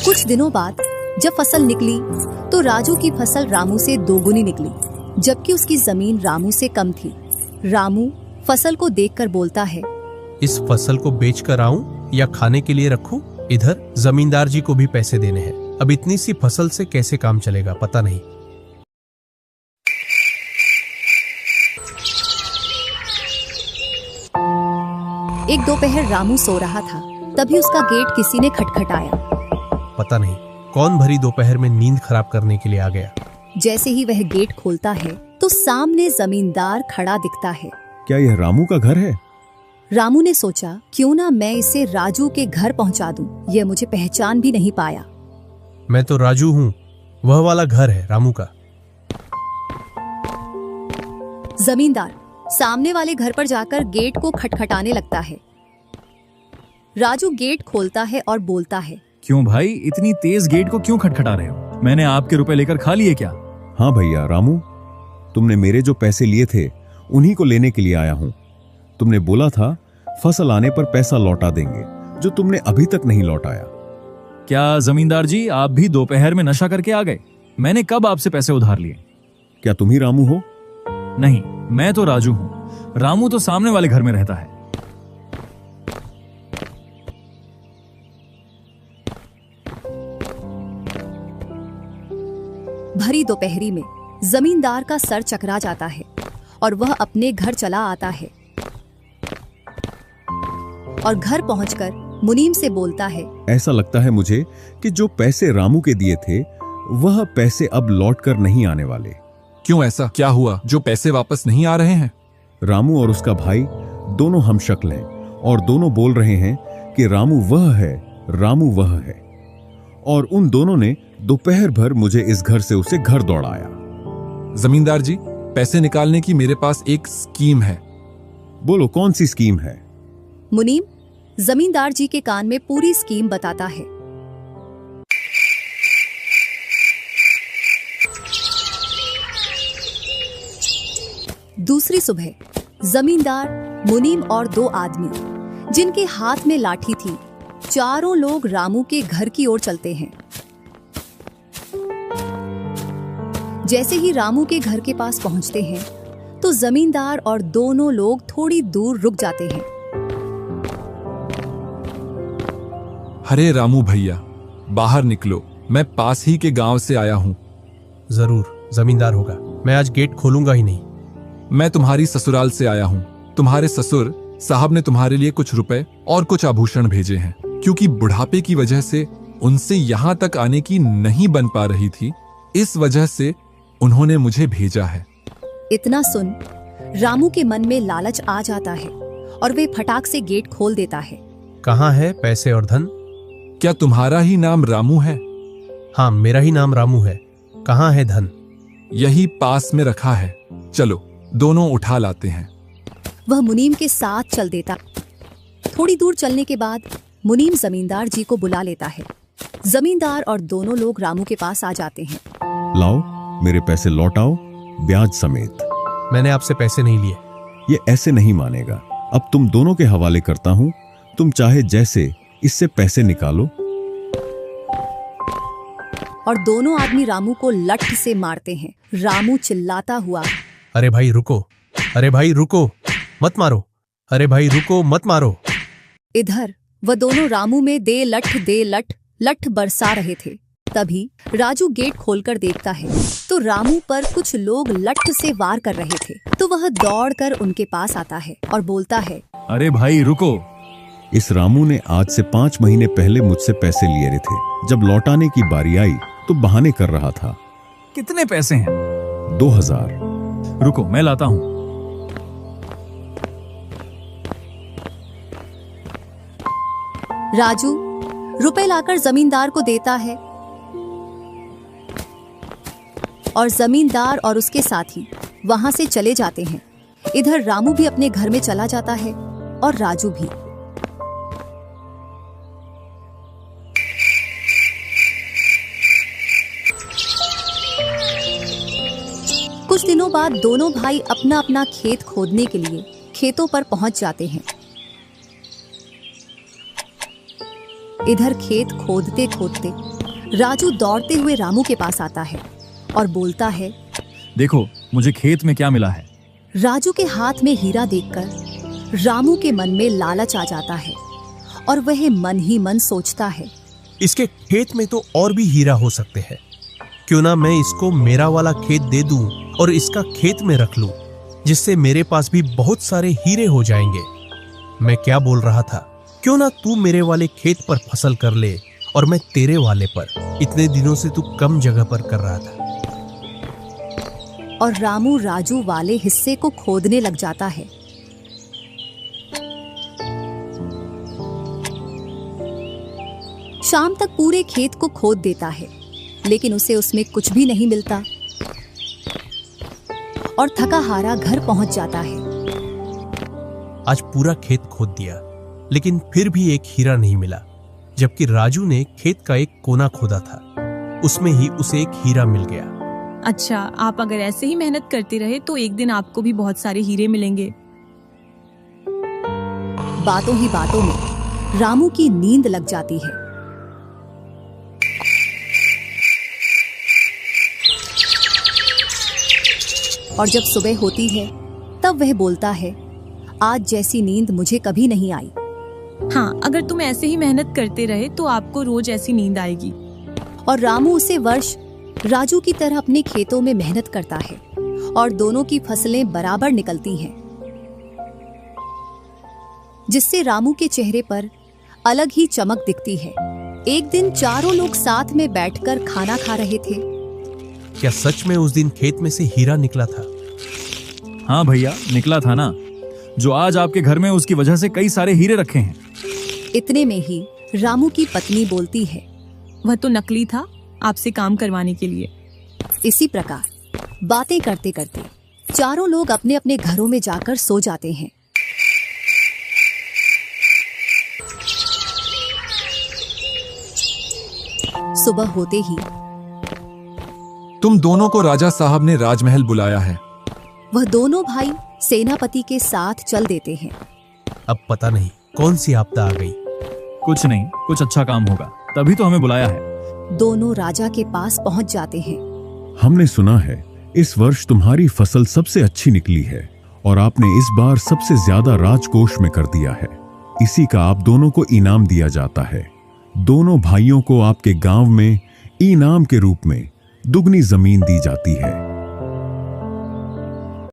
कुछ दिनों बाद जब फसल निकली तो राजू की फसल रामू से दोगुनी निकली, जबकि उसकी जमीन रामू से कम थी। रामू फसल को देखकर बोलता है, इस फसल को बेच कर आऊं या खाने के लिए रखूं? इधर जमींदार जी को भी पैसे देने हैं। अब इतनी सी फसल से कैसे काम चलेगा पता नहीं। एक दोपहर रामू सो रहा था, तभी उसका गेट किसी ने खटखटाया। पता नहीं कौन भरी दोपहर में नींद खराब करने के लिए आ गया। जैसे ही वह गेट खोलता है तो सामने जमींदार खड़ा दिखता है। क्या यह रामू का घर है? रामू ने सोचा, क्यों ना मैं इसे राजू के घर पहुंचा दूं, यह मुझे पहचान भी नहीं पाया। मैं तो राजू हूँ, वह वाला घर है रामू का। जमींदार सामने वाले घर पर जाकर गेट को खटखटाने लगता है। राजू गेट खोलता है और बोलता है, क्यों भाई, इतनी तेज गेट को क्यों खटखटा रहे हो? मैंने आपके रुपए लेकर खा लिए क्या? हाँ भैया रामू, तुमने मेरे जो पैसे लिए थे उन्हीं को लेने के लिए आया हूँ। तुमने बोला था फसल आने पर पैसा लौटा देंगे, जो तुमने अभी तक नहीं लौटाया। क्या जमींदार जी, आप भी दोपहर में नशा करके आ गए? मैंने कब आपसे पैसे उधार लिए? क्या तुम ही रामू हो? नहीं, मैं तो राजू हूँ। रामू तो सामने वाले घर में रहता है। भरी दोपहरी में जमींदार का सर चकरा जाता है और वह अपने घर चला आता है और घर पहुंचकर मुनीम से बोलता है, ऐसा लगता है मुझे कि जो पैसे रामू के दिए थे वह पैसे अब लौट कर नहीं आने वाले। क्यों, ऐसा क्या हुआ जो पैसे वापस नहीं आ रहे हैं? रामू और उसका भाई दोनों हमशक्ल हैं और दोनों बोल रहे हैं कि रामू वह है, रामू वह है, और उन दोनों ने दोपहर भर मुझे इस घर से उसे घर दौड़ाया। जमींदार जी, पैसे निकालने की मेरे पास एक स्कीम है। बोलो, कौन सी स्कीम है? मुनीम जमींदार जी के कान में पूरी स्कीम बताता है। दूसरी सुबह जमींदार, मुनीम और दो आदमी जिनके हाथ में लाठी थी, चारों लोग रामू के घर की ओर चलते हैं। जैसे ही रामू के घर के पास पहुंचते हैं तो जमींदार और दोनों लोग थोड़ी दूर रुक जाते हैं। अरे रामू भैया, बाहर निकलो, मैं पास ही के गांव से आया हूँ। जरूर जमींदार होगा, मैं आज गेट खोलूंगा ही नहीं। मैं तुम्हारी ससुराल से आया हूँ। तुम्हारे ससुर साहब ने तुम्हारे लिए कुछ रुपए और कुछ आभूषण भेजे हैं, क्योंकि बुढ़ापे की वजह से उनसे यहाँ तक आने की नहीं बन पा रही थी, इस वजह से उन्होंने मुझे भेजा है। इतना सुन रामू के मन में लालच आ जाता है और वे फटाक से गेट खोल देता है। कहाँ है पैसे और धन? क्या तुम्हारा ही नाम रामू है? हाँ, मेरा ही नाम रामू है। कहाँ है धन? यही पास में रखा है, चलो दोनों उठा लाते हैं। वह मुनीम के साथ चल देता। थोड़ी दूर चलने के बाद मुनीम जमींदार जी को बुला लेता है। जमींदार और दोनों लोग रामू के पास आ जाते हैं। लाओ, मेरे पैसे लौटाओ, ब्याज समेत। मैंने आपसे पैसे नहीं लिए। ये ऐसे नहीं मानेगा। अब तुम दोनों के हवाले करता हूँ, तुम चाहे जैसे इससे पैसे निकालो। और दोनों आदमी रामू को लठ से मारते हैं। रामू चिल्लाता हुआ, अरे भाई रुको, अरे भाई रुको, मत मारो, अरे भाई रुको, मत मारो। इधर वह दोनों रामू में दे लठ लठ बरसा रहे थे। तभी राजू गेट खोलकर देखता है तो रामू पर कुछ लोग लठ से वार कर रहे थे। तो वह दौड़कर उनके पास आता है और बोलता है, अरे भाई रुको। इस रामू ने आज से 5 महीने पहले मुझसे पैसे लिए थे। जब लौटाने की बारी आई तो बहाने कर रहा था। कितने पैसे हैं? 2000। रुको, मैं लाता हूँ। राजू रुपए लाकर जमींदार को देता है और जमींदार और उसके साथी वहां से चले जाते हैं। इधर रामू भी अपने घर में चला जाता है और राजू भी। कुछ दिनों बाद दोनों भाई अपना अपना खेत खोदने के लिए खेतों पर पहुंच जाते हैं। इधर खेत खोदते खोदते राजू दौड़ते हुए रामू के पास आता है और बोलता है। देखो मुझे खेत में क्या मिला है। राजू के हाथ में हीरा देखकर रामू के मन में लालच आ जाता है और वह मन ही मन सोचता है, इसके खेत में तो और भी हीरा हो सकते हैं। क्यों ना मैं इसको मेरा वाला खेत दे दूं और इसका खेत में रख लूं, जिससे मेरे पास भी बहुत सारे हीरे हो जाएंगे। मैं क्या बोल रहा था, क्यों ना तू मेरे वाले खेत पर फसल कर ले और मैं तेरे वाले पर। इतने दिनों से तू कम जगह पर कर रहा था। और रामू राजू वाले हिस्से को खोदने लग जाता है। शाम तक पूरे खेत को खोद देता है, लेकिन उसे उसमें कुछ भी नहीं मिलता और थका हारा घर पहुंच जाता है। आज पूरा खेत खोद दिया, लेकिन फिर भी एक हीरा नहीं मिला, जबकि राजू ने खेत का एक कोना खोदा था, उसमें ही उसे एक हीरा मिल गया। अच्छा, आप अगर ऐसे ही मेहनत करते रहे तो एक दिन आपको भी बहुत सारे हीरे मिलेंगे। बातों ही बातों में रामू की नींद लग जाती है। और जब सुबह होती है तब वह बोलता है, आज जैसी नींद मुझे कभी नहीं आई। हाँ, अगर तुम ऐसे ही मेहनत करते रहे तो आपको रोज ऐसी नींद आएगी। और रामू उसे वर्ष राजू की तरह अपने खेतों में मेहनत करता है और दोनों की फसलें बराबर निकलती हैं, जिससे रामू के चेहरे पर अलग ही चमक दिखती है। एक दिन चारों लोग साथ में बैठकर खाना खा रहे थे। क्या सच में उस दिन खेत में से हीरा निकला था? हाँ भैया, निकला था ना। जो आज आपके घर में, उसकी वजह से कई सारे हीरे रखे हैं। इतने में ही रामू की पत्नी बोलती है, वह तो नकली था, आपसे काम करवाने के लिए। इसी प्रकार बातें करते करते चारों लोग अपने अपने घरों में जाकर सो जाते हैं। सुबह होते ही तुम दोनों को राजा साहब ने राजमहल बुलाया है। वह दोनों भाई सेनापति के साथ चल देते हैं। अब पता नहीं कौन सी आपदा आ गई। कुछ नहीं, कुछ अच्छा काम होगा, तभी तो हमें बुलाया है। दोनों राजा के पास पहुंच जाते हैं। हमने सुना है इस वर्ष तुम्हारी फसल सबसे अच्छी निकली है और आपने इस बार सबसे ज्यादा राजकोष में कर दिया है। इसी का आप दोनों को इनाम दिया जाता है। दोनों भाइयों को आपके गांव में इनाम के रूप में दुगनी जमीन दी जाती है।